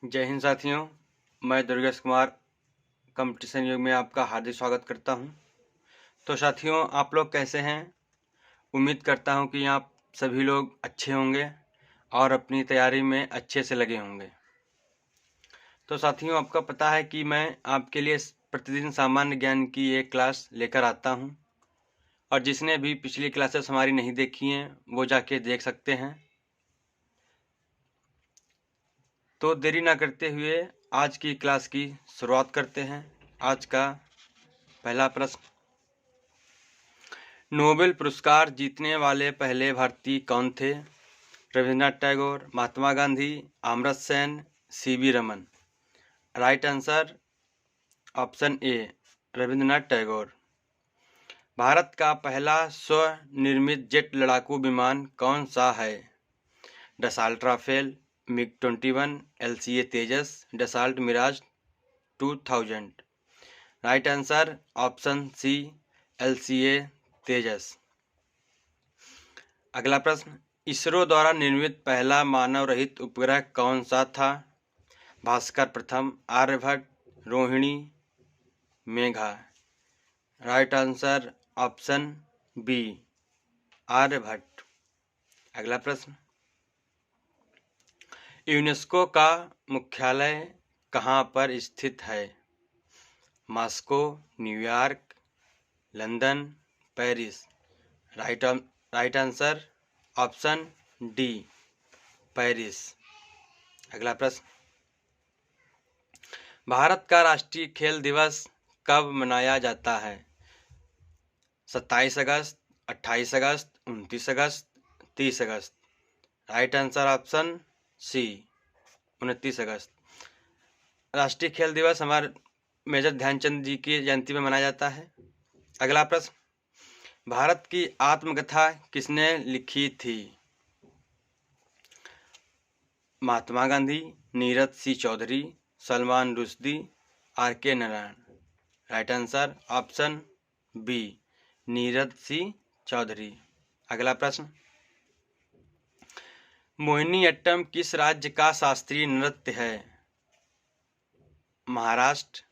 जय हिंद साथियों, मैं दुर्गेश कुमार कंपटीशन योग में आपका हार्दिक स्वागत करता हूं। तो साथियों, आप लोग कैसे हैं? उम्मीद करता हूं कि आप सभी लोग अच्छे होंगे और अपनी तैयारी में अच्छे से लगे होंगे। तो साथियों, आपका पता है कि मैं आपके लिए प्रतिदिन सामान्य ज्ञान की एक क्लास लेकर आता हूं और जिसने भी पिछली क्लासेस हमारी नहीं देखी हैं वो जाके देख सकते हैं। तो देरी ना करते हुए आज की क्लास की शुरुआत करते हैं। आज का पहला प्रश्न, नोबेल पुरस्कार जीतने वाले पहले भारतीय कौन थे? Rabindranath Tagore, Mahatma Gandhi, Amartya Sen, C V Raman. Right answer option A, Rabindranath Tagore. Bharat का पहला स्वनिर्मित जेट लड़ाकू विमान कौन सा है? Dassault Rafale, MiG 21, LCA Tejas, Dassault Mirage 2000। Right answer option C, LCA Tejas. अगला प्रश्न, इसरो द्वारा निर्मित पहला मानव रहित उपग्रह कौन सा था? Bhaskar Pratham, Aryabhata, Rohini, Megha. Right answer option B, Aryabhata. अगला प्रश्न, यूनेस्को का मुख्यालय कहाँ पर स्थित है? Moscow, New York, London, Paris. Right answer option D, Paris. अगला प्रश्न, भारत का राष्ट्रीय खेल दिवस कब मनाया जाता है? 27 अगस्त, 28 अगस्त, 29 अगस्त, 30 अगस्त। राइट आंसर ऑप्शन सी, 29 अगस्त। राष्ट्रीय खेल दिवस हमारे मेजर ध्यानचंद जी की जयंती में मनाया जाता है। अगला प्रश्न, भारत की आत्मकथा किसने लिखी थी? Mahatma Gandhi, Neeraj C Chaudhary, Salman Rushdie, RK Narayan. Right answer option B, Neeraj C Chaudhary. अगला प्रश्न, मोहिनीअट्टम किस राज्य का शास्त्रीय नृत्य है? Maharashtra,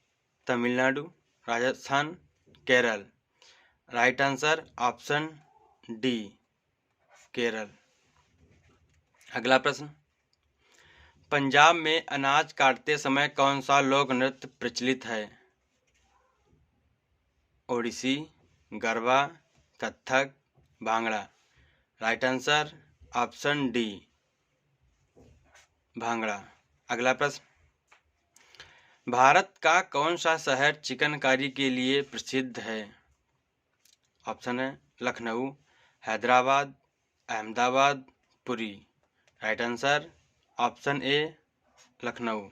Tamil Nadu, Rajasthan, Kerala. Right answer option D, Kerala. अगला प्रश्न, पंजाब में अनाज काटते समय कौन सा लोक नृत्य प्रचलित है? Odissi, Garba, Kathak, Bhangra. Right answer option D, Bhangra. अगला प्रश्न, भारत का कौन सा शहर चिकनकारी के लिए प्रसिद्ध है? ऑप्शन है Lucknow, Hyderabad, Ahmedabad, Puri. Right answer option ए, लखनऊ।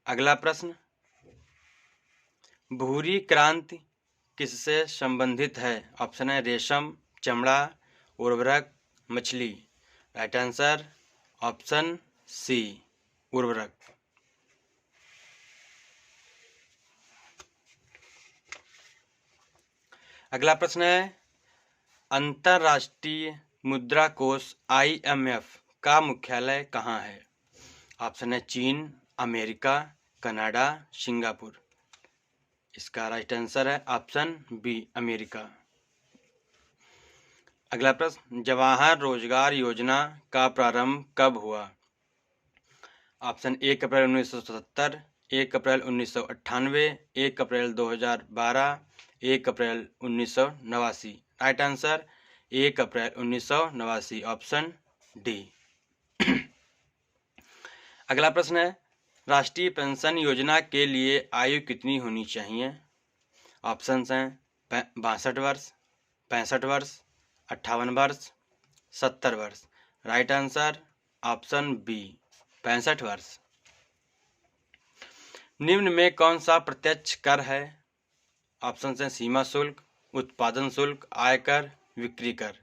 अगला प्रश्न, भूरी क्रांति किससे संबंधित है? ऑप्शन है रेशम, चमड़ा, उर्वरक, मछली। राइट आंसर ऑप्शन सी, उर्वरक। अगला प्रश्न है, अंतर्राष्ट्रीय मुद्रा कोष IMF का मुख्यालय कहाँ है? ऑप्शन है चीन, अमेरिका, कनाडा, सिंगापुर। इसका राइट आंसर है ऑप्शन बी, अमेरिका। अगला प्रश्न, जवाहर रोजगार योजना का प्रारंभ कब हुआ? ऑप्शन 1 अप्रैल 1977, 1 अप्रैल 1998, 1 अप्रैल 2012, 1 अप्रैल 1989। राइट आंसर 1 अप्रैल 1989, ऑप्शन डी। अगला प्रश्न है, राष्ट्रीय पेंशन योजना के लिए आयु कितनी होनी चाहिए? ऑप्शंस हैं 62 वर्ष, 65 वर्ष, 58 वर्ष, 70 वर्ष। राइट आंसर ऑप्शन बी, 65 वर्ष। निम्न में कौन सा प्रत्यक्ष कर है? ऑप्शन हैं सीमा शुल्क, उत्पादन शुल्क, आयकर, बिक्री कर।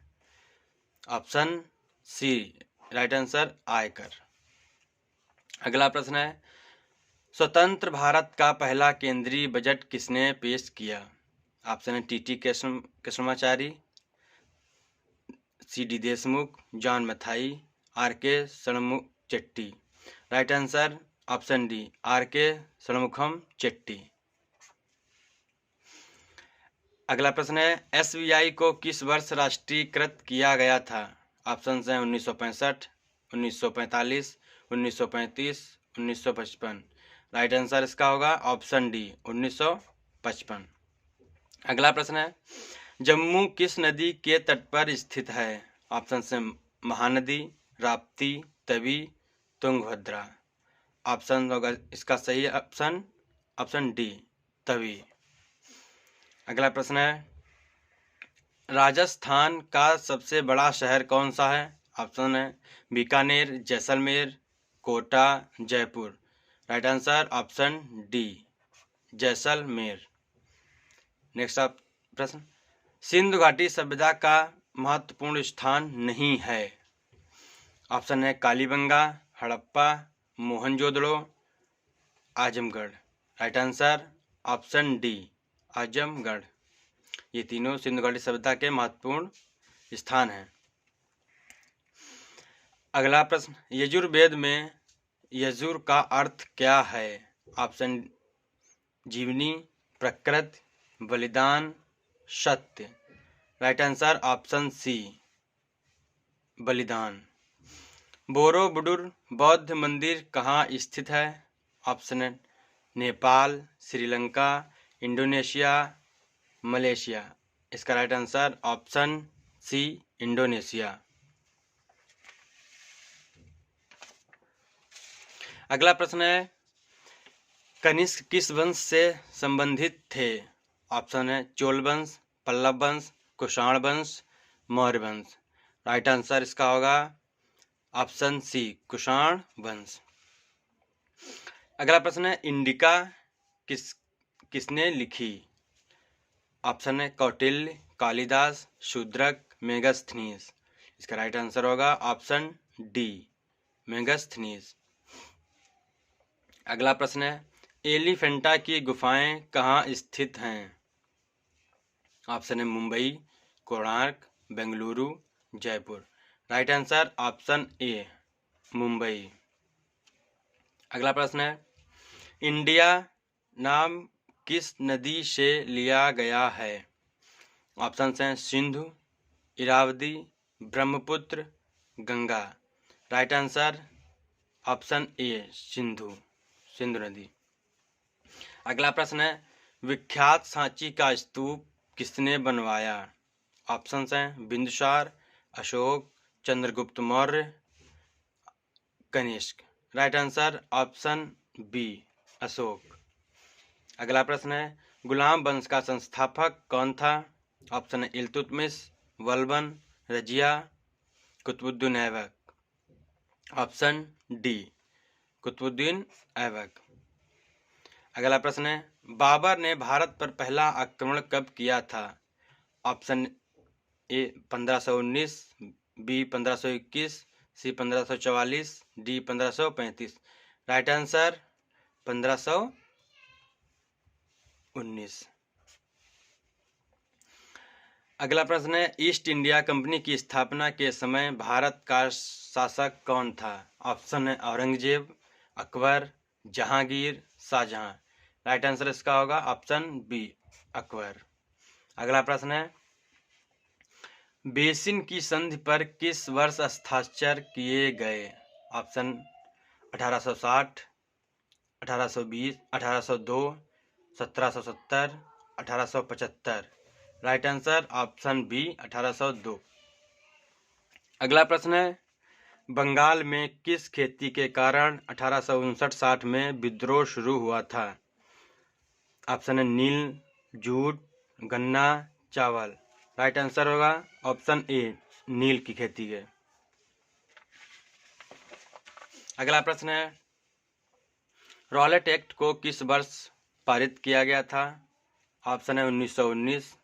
ऑप्शन सी, राइट आंसर आयकर। अगला प्रश्न है, स्वतंत्र भारत का पहला केंद्रीय बजट किसने पेश किया? ऑप्शन है TT Krishnamachari, CD Deshmukh, John Mathai, RK Shanmugachetty. Right answer option D R K. Shanmukham Chetty. अगला प्रश्न है एसबीआई को किस वर्ष राष्ट्रीयकृत किया गया था? ऑप्शन हैं 1965, 1945, 1935, 1955। राइट आंसर इसका होगा ऑप्शन डी 1955। अगला प्रश्न है जम्मू किस नदी के तट पर स्थित है? ऑप्शन हैं महानदी, राप्ती, तवी, तुंगभद्रा। ऑप्शन होगा इसका सही ऑप्शन डी तवी। अगला प्रश्न है राजस्थान का सबसे बड़ा शहर कौन सा है? ऑप्शन है Bikaner, Jaisalmer, Kota, Jaipur. Right answer option D Jaisalmer. Next प्रश्न सिंधु घाटी सभ्यता का महत्वपूर्ण स्थान नहीं है? ऑप्शन है Kalibangan, Harappa, Mohenjodaro, Azamgarh. Right answer option D Azamgarh. ये तीनों सिंधु घाटी सभ्यता के महत्वपूर्ण स्थान हैं। अगला प्रश्न यजुर्वेद में यजुर का अर्थ क्या है? ऑप्शन जीवनी, प्रकृति, बलिदान, सत्य। राइट आंसर ऑप्शन सी बलिदान। बोरोबुडुर बौद्ध मंदिर कहाँ स्थित है? ऑप्शन है नेपाल, श्रीलंका, इंडोनेशिया, मलेशिया। इसका right answer option C Indonesia. अगला प्रश्न है कनिष्क किस वंश से संबंधित थे? ऑप्शन है चोल वंश, पल्लव वंश, कुषाण वंश, मौर्य वंश। राइट आंसर इसका होगा ऑप्शन सी कुषाण वंश। अगला प्रश्न है इंडिका किसने लिखी? ऑप्शन है कौटिल्य, कालिदास, शूद्रक, मेगास्थनीज। इसका राइट आंसर होगा ऑप्शन डी मेगास्थनीज। अगला प्रश्न है एलिफेंटा की गुफाएं कहाँ स्थित हैं? ऑप्शन है Mumbai, Konark, Bengaluru, Jaipur. Right answer option ए मुंबई। अगला प्रश्न है इंडिया नाम किस नदी से लिया गया है? ऑप्शन हैं Sindhu, Irrawaddy, Brahmaputra, Ganga. Right answer option ए सिंधु नदी। अगला प्रश्न है विख्यात सांची का स्तूप किसने बनवाया? ऑप्शन हैं Bindusara, Ashoka, Chandragupta Maurya, Kanishka. Right answer option B Ashoka. अगला प्रश्न है गुलाम वंश का संस्थापक कौन था? ऑप्शन है इल्तुतमिश, बलबन, रजिया, कुतुबुद्दीन ऐबक। Option D Qutubuddin Aibak. अगला प्रश्न है बाबर ने भारत पर पहला आक्रमण कब किया था? Option A 1519, B 1521, C 1544, D 1535। Right answer 1519। अगला प्रश्न है ईस्ट इंडिया कंपनी की स्थापना के समय भारत का शासक कौन था? ऑप्शन है औरंगजेब, अकबर, जहांगीर, शाहजहां। राइट आंसर इसका होगा ऑप्शन बी अकबर। अगला प्रश्न है बेसिन की संधि पर किस वर्ष हस्ताक्षर किए गए? Option 1860, 1820, 1802, 1770, 1875। Right answer option B 1802। अगला प्रश्न है बंगाल में किस खेती के कारण 1859-60 में विद्रोह शुरू हुआ था? ऑप्शन है नील, जूट, गन्ना, चावल। राइट आंसर होगा ऑप्शन ए नील की खेती के। अगला प्रश्न है रॉलेट एक्ट को किस वर्ष पारित किया गया था? ऑप्शन है 1919,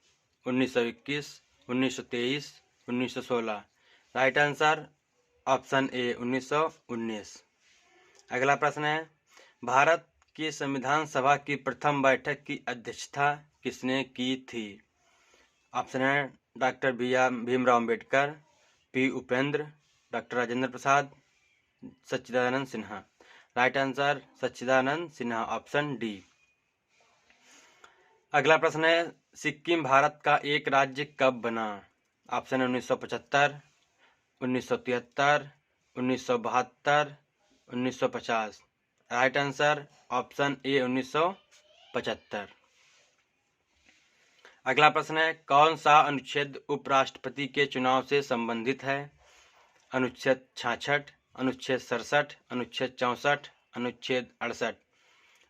1921, 1923, 1916। राइट आंसर ऑप्शन ए 1919। अगला प्रश्न है भारत की संविधान सभा की प्रथम बैठक की अध्यक्षता किसने की थी? ऑप्शन है doctor Bhimrao Ambedkar, P Upendra, doctor Rajendra Prasad, Sachchidanand Sinha. Right answer Sachchidanand Sinha, option D. अगला प्रश्न है, सिक्किम भारत का एक राज्य कब बना? ऑप्शन 1975, 1973, 1972, 1950। राइट आंसर ऑप्शन ए 1975। अगला प्रश्न है, कौन सा अनुच्छेद उपराष्ट्रपति के चुनाव से संबंधित है? अनुच्छेद 66, अनुच्छेद 67, अनुच्छेद 64, अनुच्छेद 68।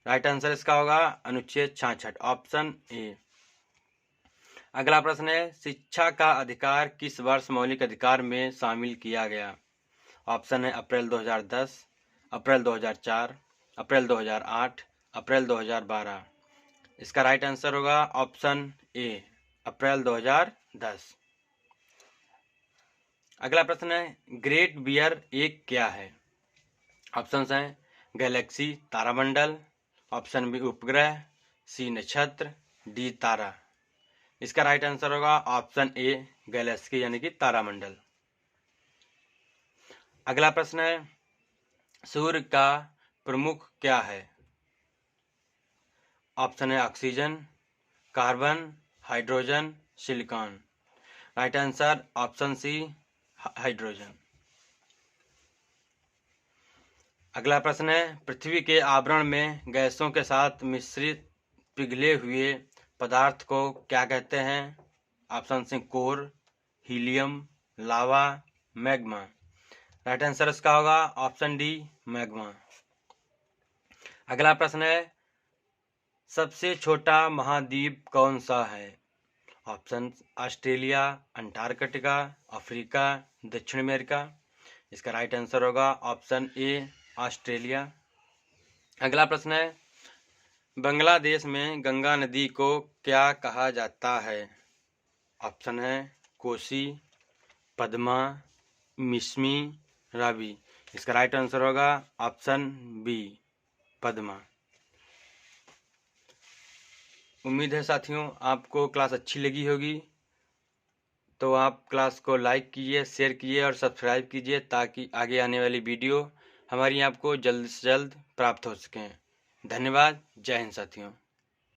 राइट आंसर इसका होगा अनुच्छेद 66, ऑप्शन ए। अगला प्रश्न है, शिक्षा का अधिकार किस वर्ष मौलिक अधिकार में शामिल किया गया? ऑप्शन है अप्रैल 2010, अप्रैल 2004, अप्रैल 2008, अप्रैल 2012। इसका राइट आंसर होगा ऑप्शन ए, अप्रैल 2010। अगला प्रश्न है, ग्रेट बियर एक क्या है? ऑप्शन हैं गैलेक्सी तारामंडल, ऑप्शन बी उपग्रह, सी नक्षत्र, डी तारा। इसका राइट आंसर होगा ऑप्शन ए, गैलेक्सी यानी कि तारामंडल। अगला प्रश्न है, सूर्य का प्रमुख क्या है? ऑप्शन है oxygen, carbon, hydrogen, silicon. Right answer option C, hydrogen. अगला प्रश्न है, पृथ्वी के आवरण में गैसों के साथ मिश्रित पिघले हुए पदार्थ को क्या कहते हैं? ऑप्शन सी कोर, हीलियम, लावा, मैग्मा। राइट आंसर इसका होगा ऑप्शन डी, मैग्मा। अगला प्रश्न है, सबसे छोटा महाद्वीप कौन सा है? ऑप्शन ऑस्ट्रेलिया, अंटार्कटिका, अफ्रीका, दक्षिण अमेरिका। इसका राइट आंसर होगा ऑप्शन ए, ऑस्ट्रेलिया। अगला प्रश्न है, बांग्लादेश में गंगा नदी को क्या कहा जाता है? ऑप्शन है कोसी, पद्मा, मिस्मी, रावी। इसका राइट आंसर होगा ऑप्शन बी, पद्मा। उम्मीद है साथियों आपको क्लास अच्छी लगी होगी, तो आप क्लास को लाइक कीजिए, शेयर कीजिए और सब्सक्राइब कीजिए ताकि आगे आने वाली वीडियो हमारी आपको जल्द से जल्द प्राप्त हो सकें। धन्यवाद। जय हिंद साथियों।